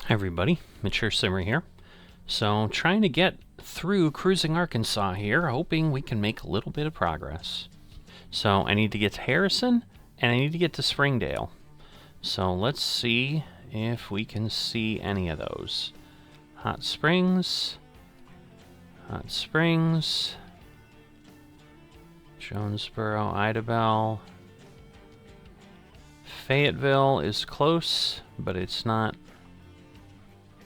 Hi everybody, Mature Simmer here. So trying to get through Cruising Arkansas here, hoping we can make a little bit of progress. So I need to get to Harrison, and I need to get to Springdale. So let's see if we can see any of those. Hot Springs, Jonesboro, Idabel. Fayetteville is close, but it's not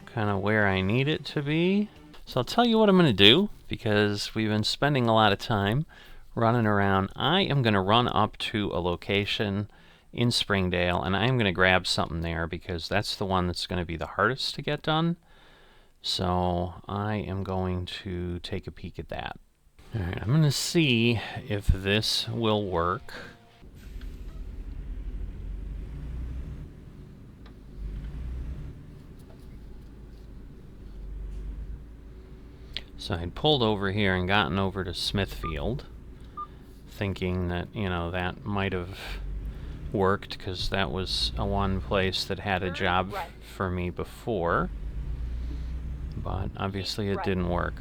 kind of where I need it to be. So I'll tell you what I'm going to do, because we've been spending a lot of time running around. I am going to run up to a location in Springdale, and I'm going to grab something there, because that's the one that's going to be the hardest to get done. So I am going to take a peek at that. Alright, I'm going to see if this will work. So I'd pulled over here and gotten over to Smithfield, thinking that, you know, that might have worked, because that was one place that had a job for me before. But obviously it didn't work.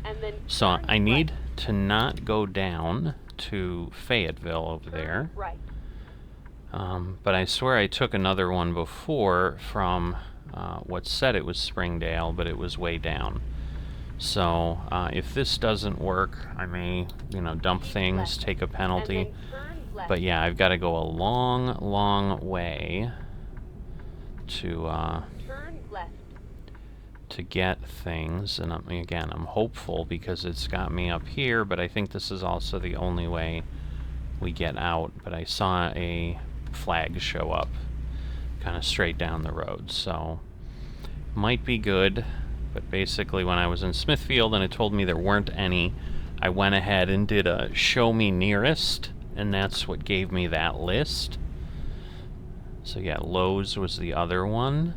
So I need to not go down to Fayetteville over there. But I swear I took another one before from what said it was Springdale, but it was way down. So if this doesn't work, I may, dump things, take a penalty. But yeah, I've got to go a long, long way to get things. And again, I'm hopeful, because it's got me up here, but I think this is also the only way we get out. But I saw a flag show up kind of straight down the road, so might be good. But basically, when I was in Smithfield and it told me there weren't any, I went ahead and did a show me nearest, and that's what gave me that list. So yeah, Lowe's was the other one.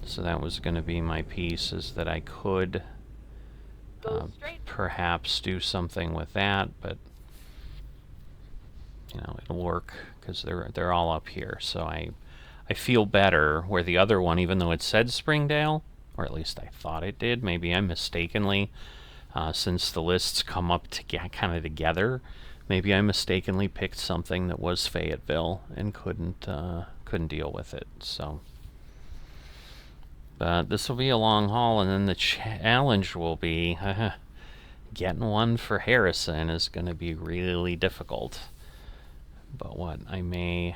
So that was going to be my piece, is that I could perhaps do something with that, but it'll work, because they're all up here. So I feel better, where the other one, even though it said Springdale, or at least I thought it did, maybe I mistakenly, since the lists come up kind of together, maybe I mistakenly picked something that was Fayetteville and couldn't deal with it. So, but this will be a long haul, and then the challenge will be getting one for Harrison is going to be really difficult. But what I may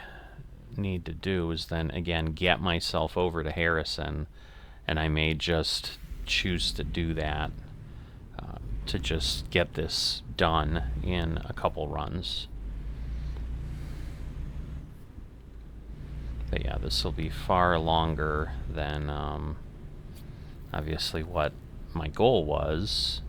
need to do is then again get myself over to Harrison. And I may just choose to do that to just get this done in a couple runs. But yeah, this will be far longer than obviously what my goal was,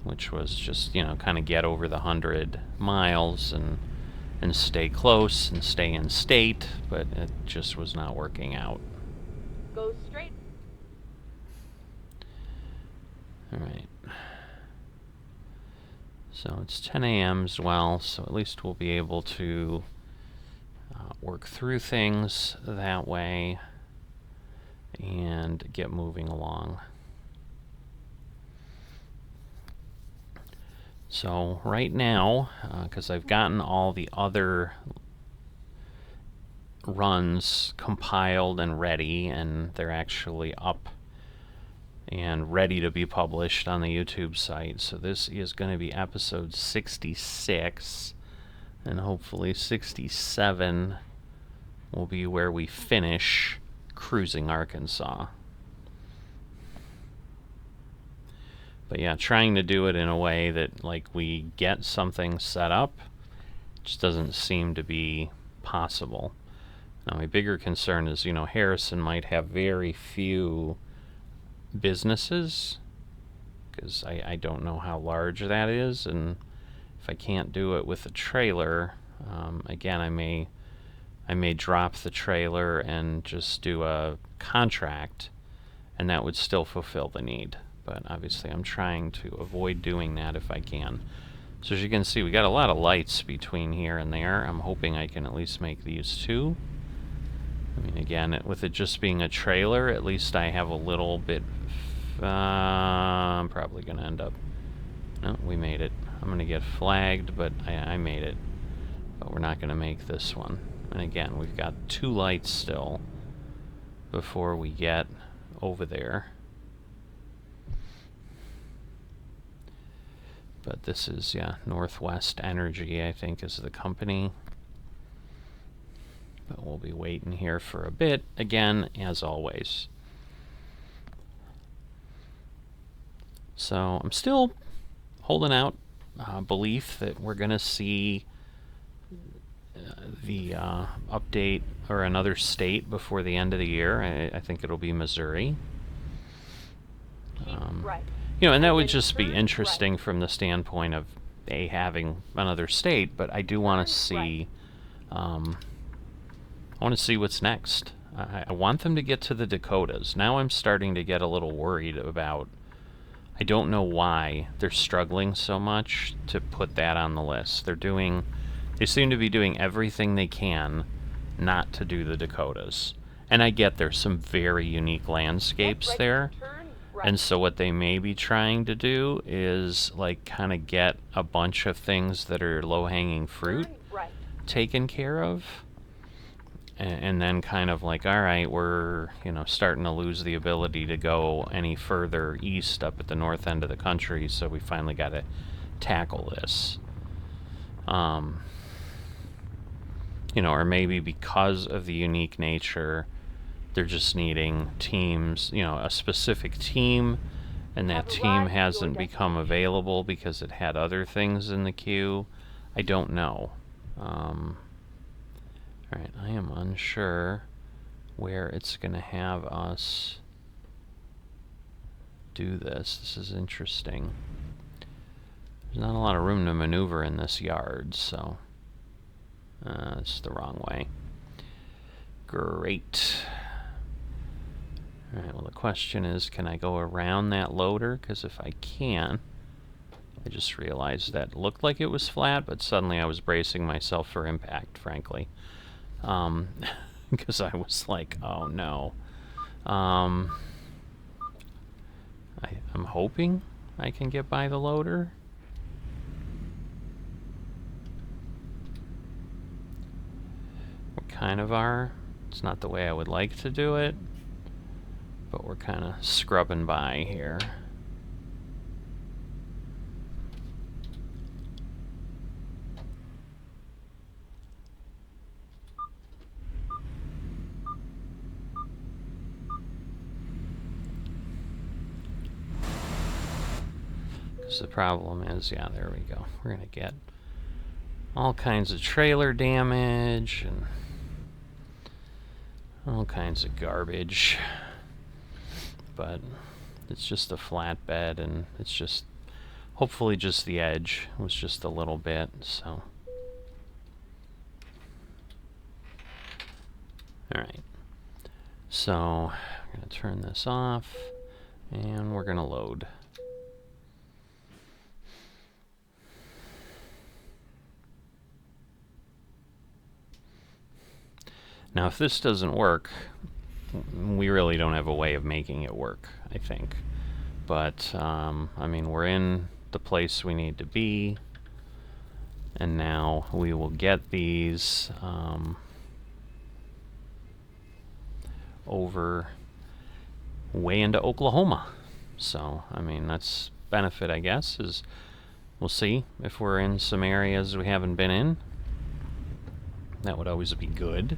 which was just, kind of get over the 100 miles and stay close and stay in state, but it just was not working out. Go straight. Alright. So it's 10 a.m. as well, so at least we'll be able to work through things that way and get moving along. So right now, because I've gotten all the other runs compiled and ready, and they're actually up and ready to be published on the YouTube site. So this is going to be episode 66, and hopefully 67 will be where we finish Cruising Arkansas. But yeah, trying to do it in a way that we get something set up just doesn't seem to be possible. Now, my bigger concern is, Harrison might have very few businesses, because I don't know how large that is, and if I can't do it with a trailer, again, I may drop the trailer and just do a contract, and that would still fulfill the need. But obviously, I'm trying to avoid doing that if I can. So as you can see, we got a lot of lights between here and there. I'm hoping I can at least make these two. I mean, again, with it just being a trailer, at least I have a little bit... I'm probably going to end up... No, we made it. I'm going to get flagged, but I made it. But we're not going to make this one. And again, we've got 2 lights still before we get over there. But this is, yeah, Northwest Energy, I think, is the company. But we'll be waiting here for a bit, again, as always. So I'm still holding out belief that we're going to see the update or another state before the end of the year. I think it'll be Missouri. Right. You know, and that would just be interesting from the standpoint of having another state, but I do want to see I want to see what's next. I want them to get to the Dakotas. Now I'm starting to get a little worried about, I don't know why they're struggling so much to put that on the list. They seem to be doing everything they can not to do the Dakotas. And I get there's some very unique landscapes there. And so what they may be trying to do is like kind of get a bunch of things that are low-hanging fruit taken care of. And then kind of like, all right, we're, you know, starting to lose the ability to go any further east up at the north end of the country, so we finally got to tackle this. You know, or maybe because of the unique nature, they're just needing teams, you know, a specific team, and that team hasn't become available because it had other things in the queue. I don't know. Alright, I am unsure where it's going to have us do this. This is interesting. There's not a lot of room to maneuver in this yard, so it's the wrong way. Great. Alright, well the question is, can I go around that loader? Because if I can, I just realized that looked like it was flat, but suddenly I was bracing myself for impact, frankly. Because I was like, oh no. I'm hoping I can get by the loader. We kind of are. It's not the way I would like to do it, but we're kind of scrubbing by here. The problem is, yeah, there we go. We're going to get all kinds of trailer damage and all kinds of garbage. But it's just a flatbed, and it's just, hopefully just the edge was just a little bit, so. Alright. So, I'm going to turn this off, and we're going to load. Now, if this doesn't work, we really don't have a way of making it work, I think. But, I mean, we're in the place we need to be, and now we will get these over way into Oklahoma. So, I mean, that's benefit, I guess, is we'll see if we're in some areas we haven't been in. That would always be good.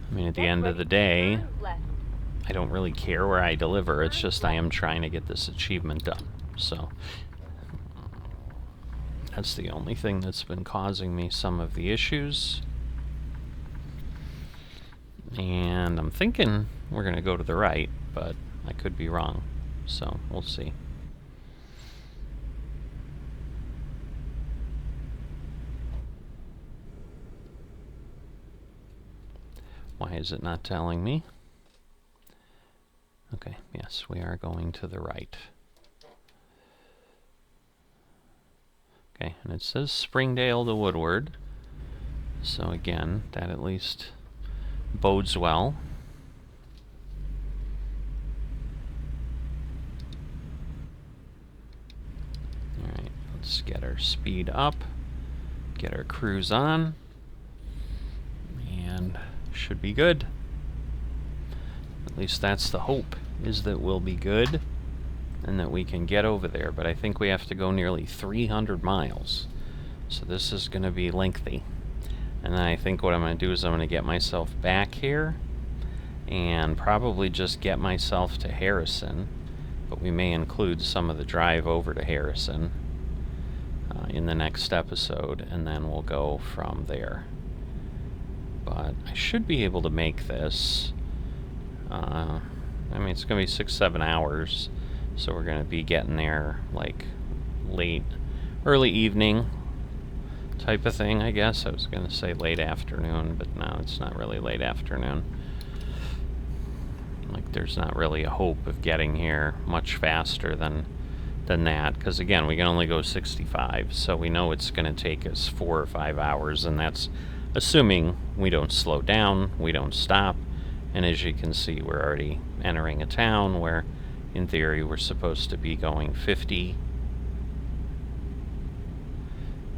I mean, at the end of the day, I don't really care where I deliver. It's just I am trying to get this achievement done. So that's the only thing that's been causing me some of the issues. And I'm thinking we're going to go to the right, but I could be wrong. So we'll see. Why is it not telling me? Okay, yes, we are going to the right. Okay, and it says Springdale to Woodward. So again, that at least bodes well. Alright, let's get our speed up, get our cruise on, and should be good. At least that's the hope, is that we'll be good and that we can get over there. But I think we have to go nearly 300 miles. So this is going to be lengthy. And then I think what I'm going to do is I'm going to get myself back here and probably just get myself to Harrison. But we may include some of the drive over to Harrison in the next episode, and then we'll go from there. But I should be able to make this. I mean, it's going to be 6-7 hours, so we're going to be getting there like early evening type of thing, I guess. I was going to say late afternoon, but no, it's not really late afternoon. Like, there's not really a hope of getting here much faster than that, because again, we can only go 65, so we know it's going to take us 4 or 5 hours, and that's assuming we don't slow down, we don't stop. And as you can see, we're already entering a town where, in theory, we're supposed to be going 50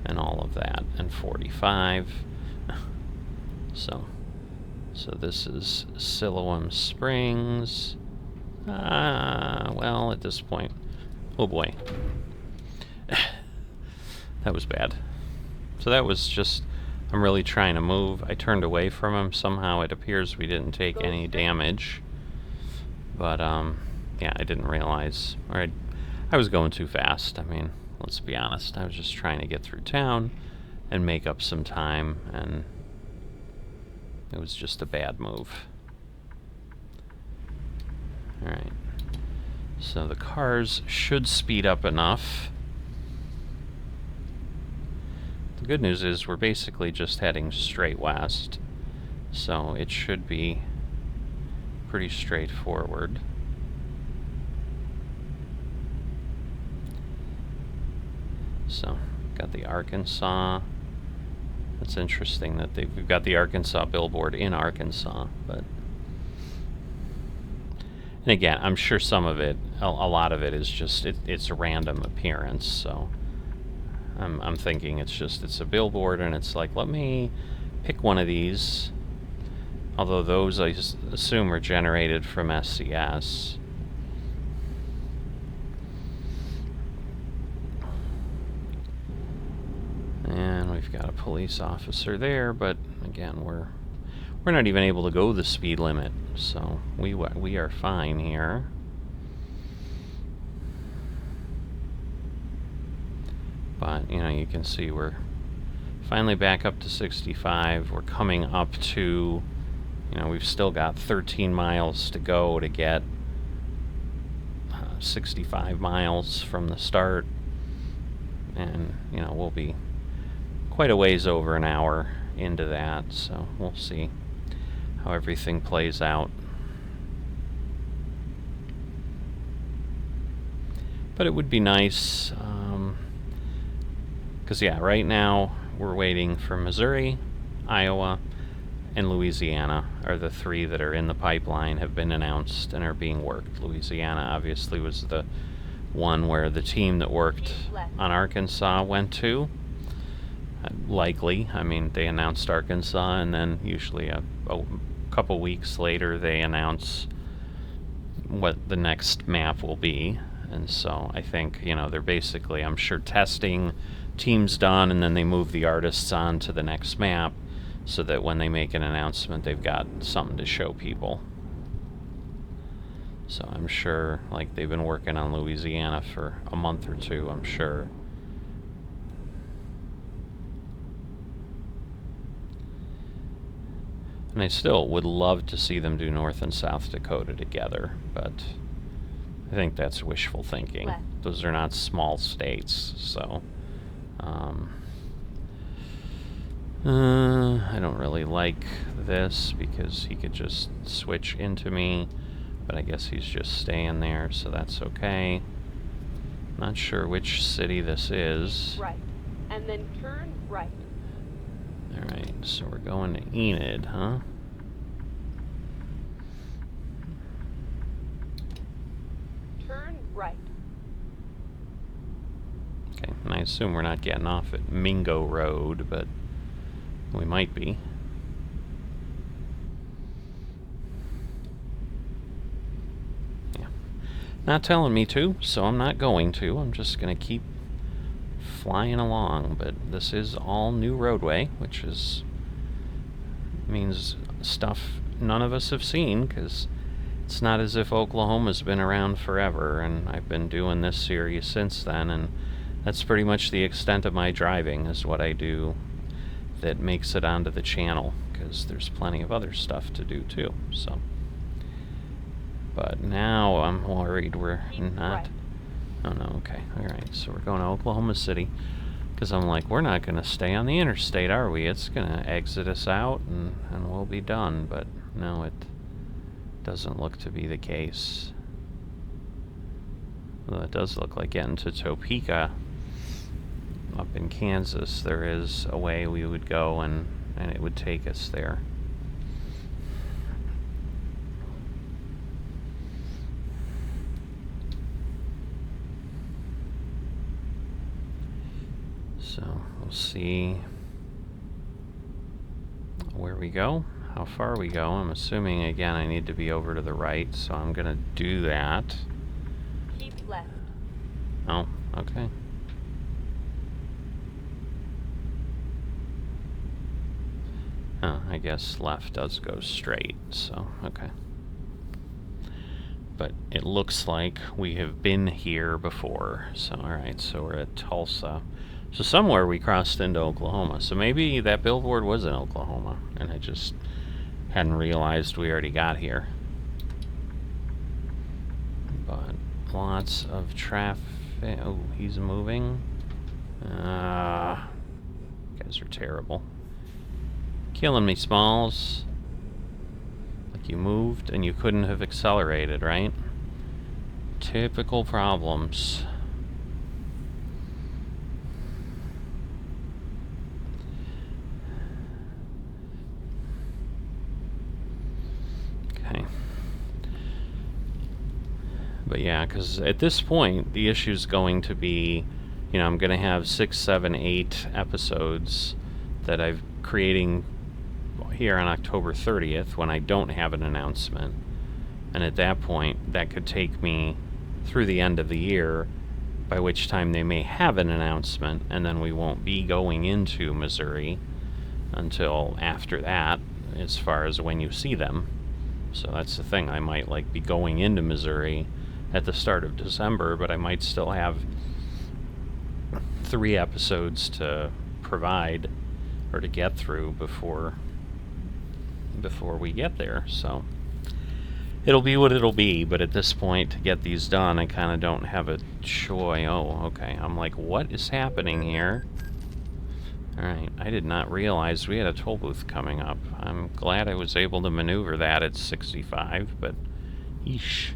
and all of that, and 45. So this is Siloam Springs. Well, at this point, oh boy, that was bad. So that was just, I'm really trying to move. I turned away from him. Somehow it appears we didn't take any damage. But, yeah, I didn't realize. Or I was going too fast. I mean, let's be honest. I was just trying to get through town and make up some time, and it was just a bad move. Alright. So the cars should speed up enough. The good news is we're basically just heading straight west, so it should be pretty straightforward. So, got the Arkansas. That's interesting that we've got the Arkansas billboard in Arkansas, but... And again, I'm sure some of it, a lot of it is just, it's a random appearance, so... I'm thinking it's a billboard, and it's like, let me pick one of these. Although those, I assume, are generated from SCS. And we've got a police officer there, but again, we're not even able to go the speed limit, so we are fine here. But, you know, you can see we're finally back up to 65. We're coming up to, you know, we've still got 13 miles to go to get 65 miles from the start. And, you know, we'll be quite a ways over an hour into that, so we'll see how everything plays out. But it would be nice, because, yeah, right now we're waiting for Missouri, Iowa, and Louisiana are the 3 that are in the pipeline, have been announced, and are being worked. Louisiana obviously was the one where the team that worked on Arkansas went to. Likely. I mean, they announced Arkansas, and then usually a couple weeks later they announce what the next map will be. And so I think, you know, they're basically, I'm sure, testing, teams done, and then they move the artists on to the next map so that when they make an announcement, they've got something to show people. So I'm sure, like, they've been working on Louisiana for a month or 2, I'm sure. And I still would love to see them do North and South Dakota together, but I think that's wishful thinking. Those are not small states, so... I don't really like this because he could just switch into me, but I guess he's just staying there, so that's okay. Not sure which city this is. Right. And then turn right. Alright, so we're going to Enid, huh? right. Okay, and I assume we're not getting off at Mingo Road, but we might be. Yeah. Not telling me to, so I'm not going to. I'm just going to keep flying along, but this is all new roadway, which means stuff none of us have seen, because it's not as if Oklahoma's been around forever, and I've been doing this series since then, and that's pretty much the extent of my driving, is what I do that makes it onto the channel, because there's plenty of other stuff to do too, so. But now I'm worried we're not... Right. Oh no, okay, alright, so we're going to Oklahoma City, because I'm like, we're not going to stay on the interstate, are we? It's going to exit us out, and we'll be done, but no, it doesn't look to be the case. Well, it does look like getting to Topeka, up in Kansas, there is a way we would go, and it would take us there. So we'll see where we go, how far we go. I'm assuming, again, I need to be over to the right, so I'm going to do that. Keep left. Oh, okay. Oh, I guess left does go straight, so, okay. But it looks like we have been here before, so alright, so we're at Tulsa. So somewhere we crossed into Oklahoma, so maybe that billboard was in Oklahoma, and I just hadn't realized we already got here. But lots of traffic. Oh, he's moving. You guys are terrible. Killing me, Smalls. Like you moved and you couldn't have accelerated, right? Typical problems. Okay. But yeah, because at this point, the issue's going to be, you know, I'm going to have 6, 7, 8 episodes that I'm creating here on October 30th when I don't have an announcement. And at that point, that could take me through the end of the year, by which time they may have an announcement, and then we won't be going into Missouri until after that, as far as when you see them. So that's the thing, I might like be going into Missouri at the start of December, but I might still have 3 episodes to provide or to get through before we get there. So it'll be what it'll be, but at this point, to get these done, I kind of don't have a choice. Oh, okay. I'm like, what is happening here? Alright, I did not realize we had a toll booth coming up. I'm glad I was able to maneuver that at 65, but yeesh.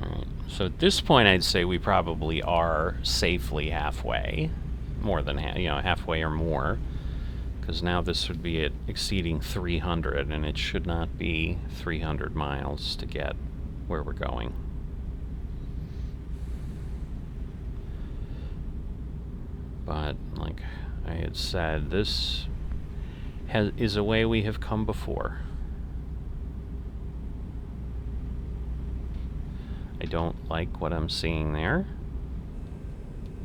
Alright, so at this point I'd say we probably are safely halfway. More than halfway or more. Because now this would be at exceeding 300, and it should not be 300 miles to get where we're going. But, like I had said, this is a way we have come before. I don't like what I'm seeing there.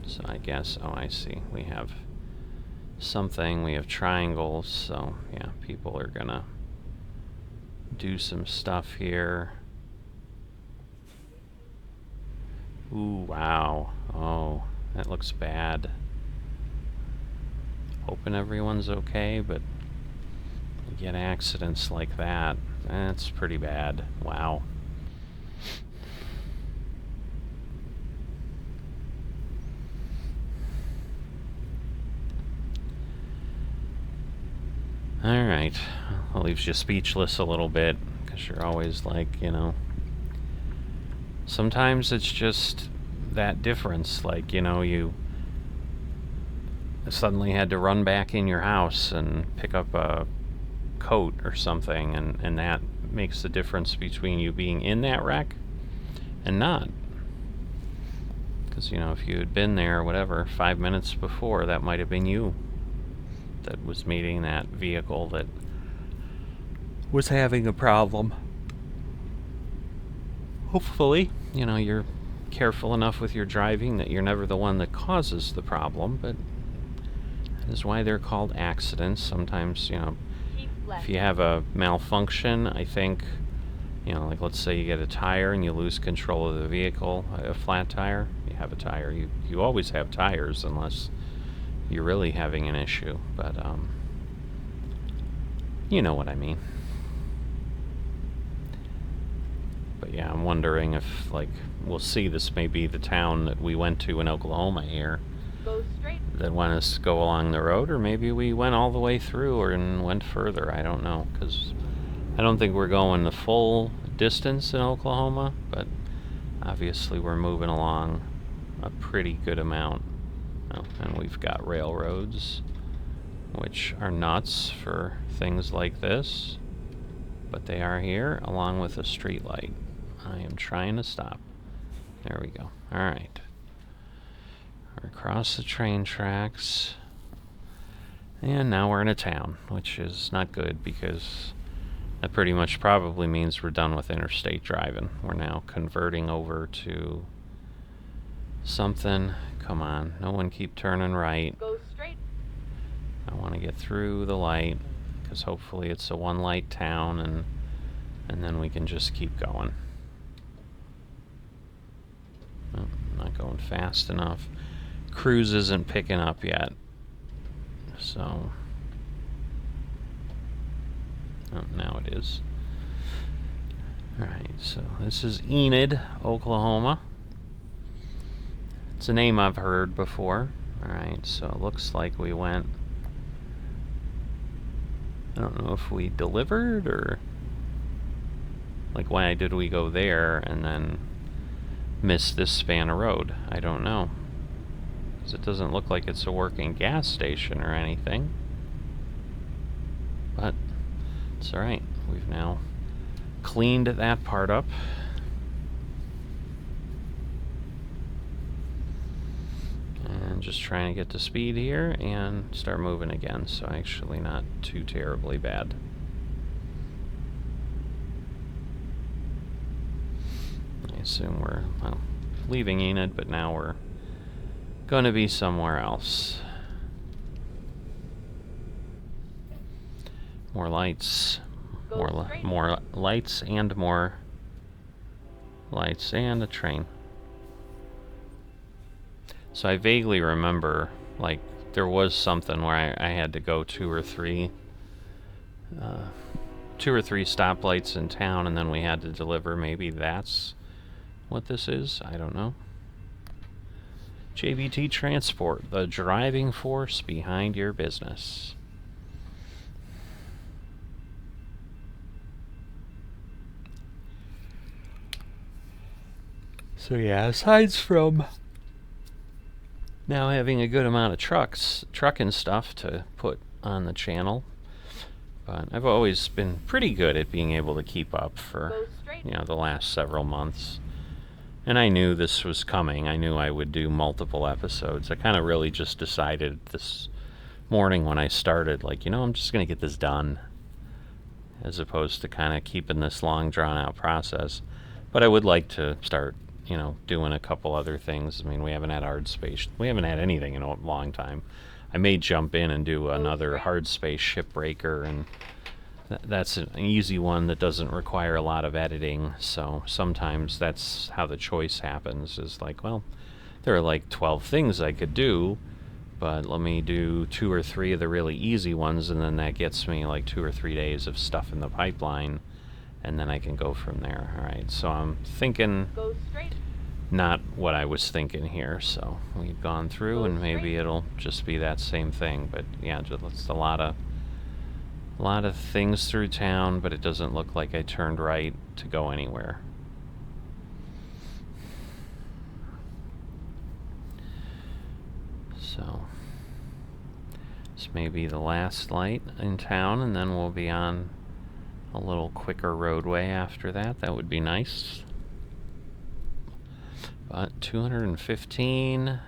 So I guess, oh, I see. We have something, we have triangles, so yeah, people are gonna do some stuff here. Ooh, wow. Oh, that looks bad. Hoping everyone's okay, but you get accidents like that, that's pretty bad. Wow. Alright, that leaves you speechless a little bit, because you're always like, you know, sometimes it's just that difference, like, you know, you suddenly had to run back in your house and pick up a coat or something, and that makes the difference between you being in that wreck and not. Because, you know, if you had been there, whatever, 5 minutes before, that might have been you that was meeting that vehicle that was having a problem. Hopefully, you know, you're careful enough with your driving that you're never the one that causes the problem, but that is why they're called accidents. Sometimes, you know, Keep left. if you have a malfunction, I think, you know, like let's say you get a tire and you lose control of the vehicle, a flat tire, you have a tire. You always have tires unless you're really having an issue, but you know what I mean. But yeah, I'm wondering if, like, we'll see, this may be the town that we went to in Oklahoma here Go straight. that want us to go along the road, or maybe we went all the way through and went further. I don't know, because I don't think we're going the full distance in Oklahoma, but obviously we're moving along a pretty good amount. Oh, and we've got railroads, which are nuts for things like this, but they are here, along with a street light. I am trying to stop. There we go. Alright. We're across the train tracks. And now we're in a town, which is not good because that pretty much probably means we're done with interstate driving. We're now converting over to something. Come on, no one keep turning right. Go straight. I want to get through the light because hopefully it's a one light town, and then we can just keep going. Oh, not going fast enough. Cruise isn't picking up yet, so oh, now it is. Alright, so this is Enid, Oklahoma. It's a name I've heard before. Alright, so it looks like we went, I don't know if we delivered or, like, why did we go there and then miss this span of road? I don't know, because it doesn't look like it's a working gas station or anything, but it's alright. We've now cleaned that part up. And just trying to get to speed here and start moving again, so actually not too terribly bad. I assume we're, well, leaving Enid, but now we're going to be somewhere else. More lights. More lights and more lights and a train. So I vaguely remember, like, there was something where I had to go two or three stoplights in town, and then we had to deliver. Maybe that's what this is. I don't know. JBT Transport, the driving force behind your business. So yeah, aside from now having a good amount of trucking stuff to put on the channel, but I've always been pretty good at being able to keep up for, you know, the last several months. And I knew this was coming. I knew I would do multiple episodes. I kind of really just decided this morning when I started, like, you know, I'm just going to get this done, as opposed to kind of keeping this long, drawn-out process. But I would like to start, you know, doing a couple other things. I mean, we haven't had hard space. We haven't had anything in a long time. I may jump in and do another hard space shipbreaker, and that's an easy one that doesn't require a lot of editing. So sometimes that's how the choice happens, is like, well, there are like 12 things I could do, but let me do 2 or 3 of the really easy ones, and then that gets me like 2 or 3 days of stuff in the pipeline, and then I can go from there. All right, so I'm thinking Go straight. not what I was thinking here, so we've gone through, and maybe it'll just be that same thing. But yeah, just a lot of things through town, but it doesn't look like I turned right to go anywhere. This may be the last light in town, and then we'll be on a little quicker roadway after that. That would be nice. But 215.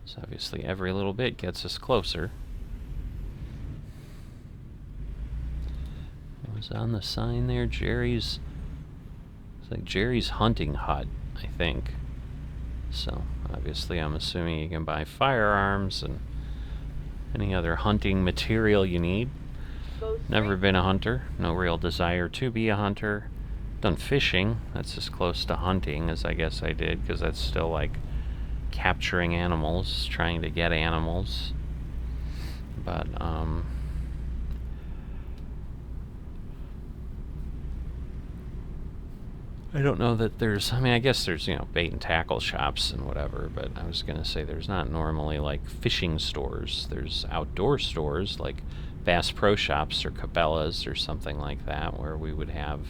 So obviously every little bit gets us closer. What was on the sign there? Jerry's. It's like Jerry's hunting hut, I think. So obviously I'm assuming you can buy firearms and any other hunting material you need. Never been a hunter. No real desire to be a hunter. Done fishing. That's as close to hunting as I guess I did, because that's still like capturing animals, trying to get animals. But I don't know that there's, I mean, I guess there's, you know, bait and tackle shops and whatever, but I was going to say there's not normally like fishing stores. There's outdoor stores like Bass Pro Shops or Cabela's or something like that, where we would have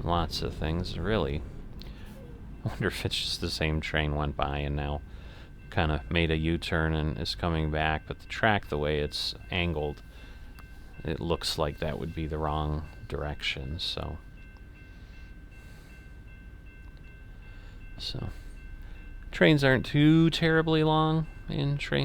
lots of things. Really, I wonder if it's just the same train went by and now kind of made a U-turn and is coming back, but the track, the way it's angled, it looks like that would be the wrong direction. So trains aren't too terribly long in Truck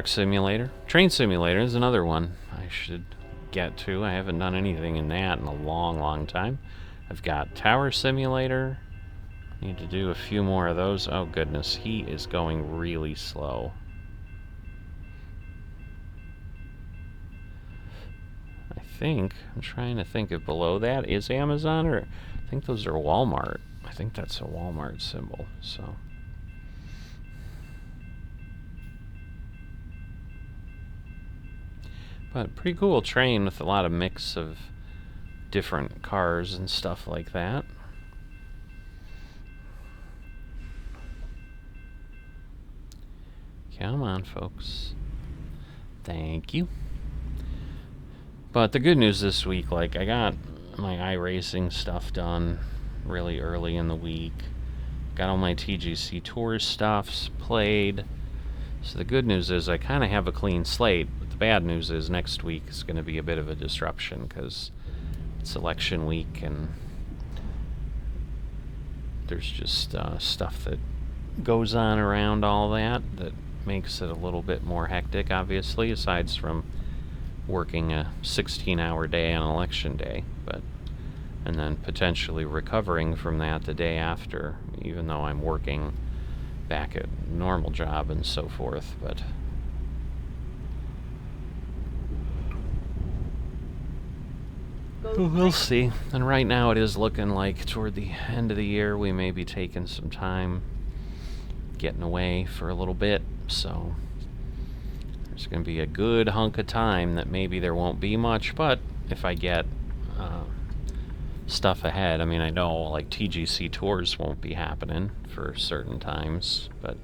Simulator. Train Simulator is another one I should get to. I haven't done anything in that in a long time. I've got Tower Simulator. Need to do a few more of those. Oh goodness, he is going really slow. I'm trying to think if below that is Amazon, or I think those are Walmart. I think that's a Walmart symbol, so. But pretty cool train with a lot of mix of different cars and stuff like that. Come on, folks. Thank you. But the good news this week, like, I got my iRacing stuff done really early in the week. Got all my TGC Tours stuffs played. So the good news is I kind of have a clean slate. But the bad news is next week is going to be a bit of a disruption because it's election week and there's just stuff that goes on around all that makes it a little bit more hectic, obviously, aside from working a 16-hour day on election day, and then potentially recovering from that the day after, even though I'm working back at normal job and so forth. But we'll see. And right now it is looking like toward the end of the year we may be taking some time getting away for a little bit, so there's going to be a good hunk of time that maybe there won't be much, but if I get stuff ahead, I mean, I know like TGC Tours won't be happening for certain times, but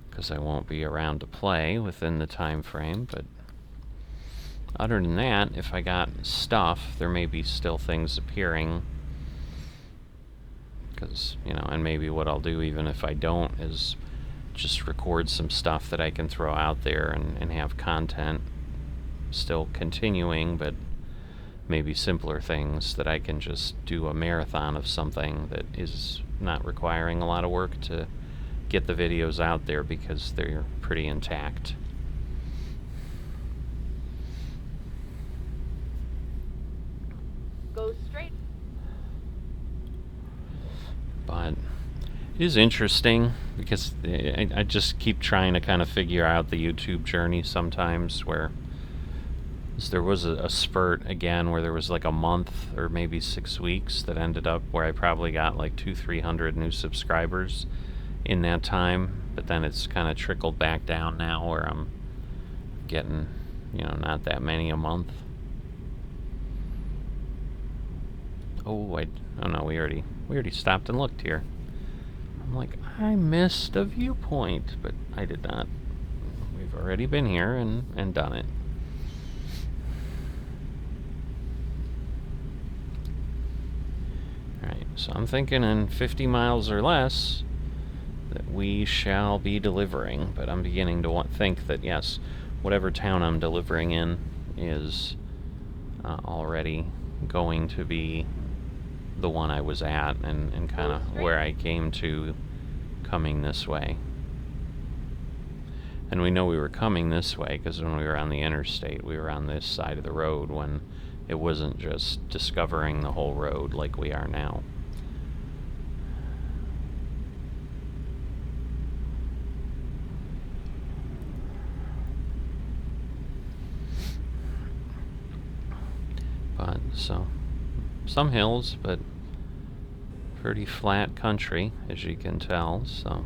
because I won't be around to play within the time frame. But other than that, if I got stuff, there may be still things appearing, because, you know, and maybe what I'll do, even if I don't, is just record some stuff that I can throw out there and have content still continuing, but maybe simpler things that I can just do a marathon of something that is not requiring a lot of work to get the videos out there because they're pretty intact. Go straight. But it is interesting because I just keep trying to kind of figure out the YouTube journey sometimes, where there was a spurt again where there was like a month or maybe 6 weeks that ended up where I probably got like 200-300 new subscribers in that time, but then it's kind of trickled back down now where I'm getting, you know, not that many a month. Oh no, we already stopped and looked here. I'm like, I missed a viewpoint, but I did not. We've already been here and done it. Alright, So I'm thinking in 50 miles or less that we shall be delivering, but I'm beginning to think that, yes, whatever town I'm delivering in is already going to be the one I was at, and kind of where I came to coming this way. And we know we were coming this way because when we were on the interstate, we were on this side of the road when it wasn't just discovering the whole road like we are now. But, so, some hills, but pretty flat country, as you can tell, so.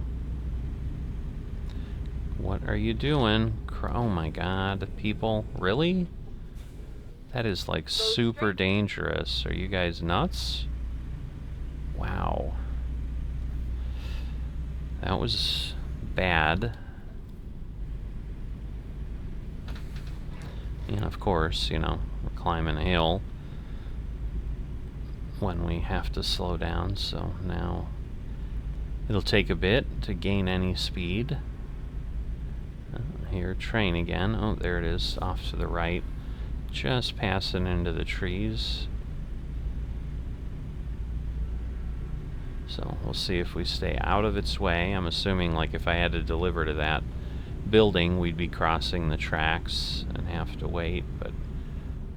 What are you doing? Oh my god, people, really? That is like super dangerous. Are you guys nuts? Wow. That was bad. And of course, you know, we're climbing a hill when we have to slow down, so now it'll take a bit to gain any speed. Here, train again. Oh, there it is, off to the right. Just passing into the trees. So we'll see if we stay out of its way. I'm assuming, like, if I had to deliver to that building, we'd be crossing the tracks and have to wait, but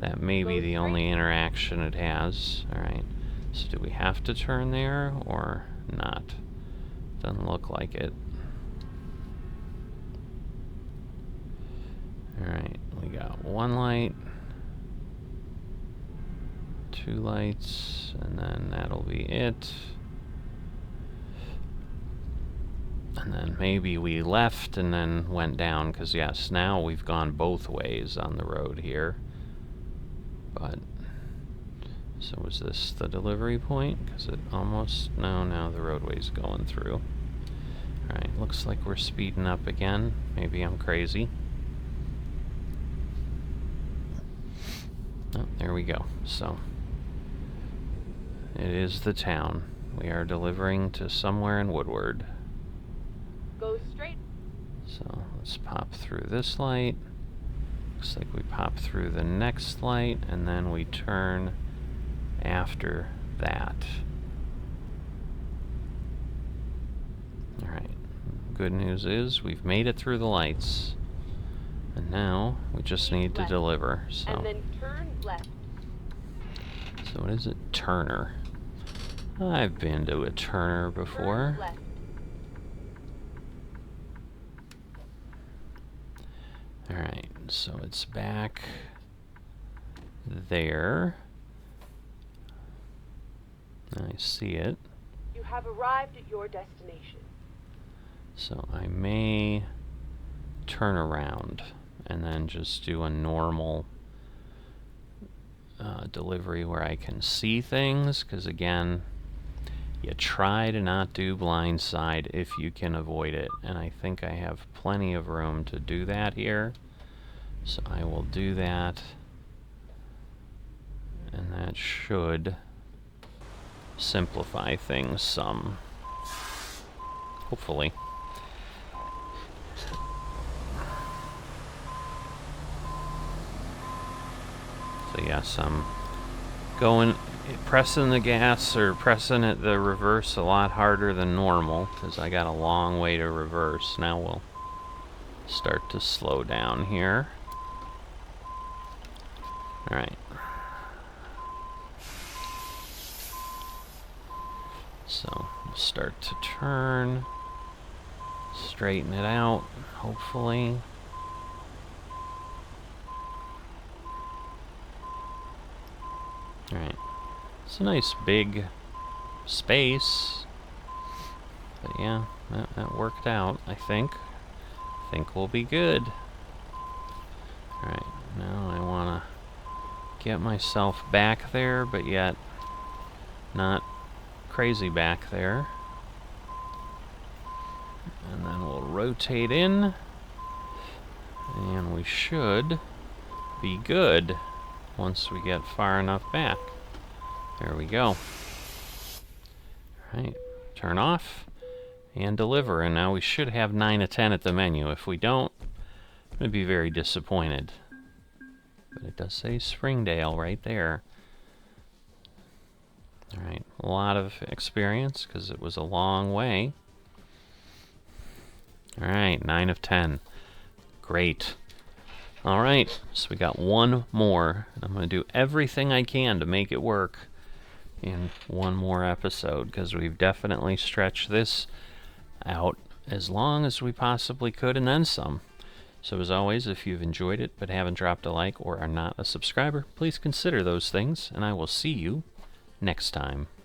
that may be the only interaction it has. Alright, so do we have to turn there or not? Doesn't look like it. Alright, we got one light, two lights, and then that'll be it. And then maybe we left and then went down, because yes, now we've gone both ways on the road here. But, so was this the delivery point? Because it almost, no, now the roadway's going through. Alright, looks like we're speeding up again. Maybe I'm crazy. Oh, there we go. So, it is the town. We are delivering to somewhere in Woodward. Go straight. So, let's pop through this light. Looks like we pop through the next light, and then we turn after that. Alright. Good news is we've made it through the lights. And now we just need to deliver. So. And then turn left. So what is it? Turner. I've been to a Turner before. Turn left. Alright, so it's back there. I see it. You have arrived at your destination. So I may turn around and then just do a normal delivery where I can see things, because again, you try to not do blindside if you can avoid it, and I think I have plenty of room to do that here, so I will do that, and that should simplify things some, hopefully. So yes, I'm pressing the gas or pressing it the reverse a lot harder than normal because I got a long way to reverse. Now we'll start to slow down here. Alright. So we'll start to turn, straighten it out, hopefully. Alright, it's a nice big space, but yeah, that worked out, I think. I think we'll be good. Alright, now I want to get myself back there, but yet not crazy back there. And then we'll rotate in, and we should be good once we get far enough back. There we go. Alright, turn off and deliver, and now we should have 9 of 10 at the menu. If we don't, I'm going to be very disappointed. But it does say Springdale right there. Alright, a lot of experience because it was a long way. Alright, 9 of 10. Great. Alright, so we got one more. And I'm going to do everything I can to make it work in one more episode, because we've definitely stretched this out as long as we possibly could and then some. So as always, if you've enjoyed it but haven't dropped a like or are not a subscriber, please consider those things, and I will see you next time.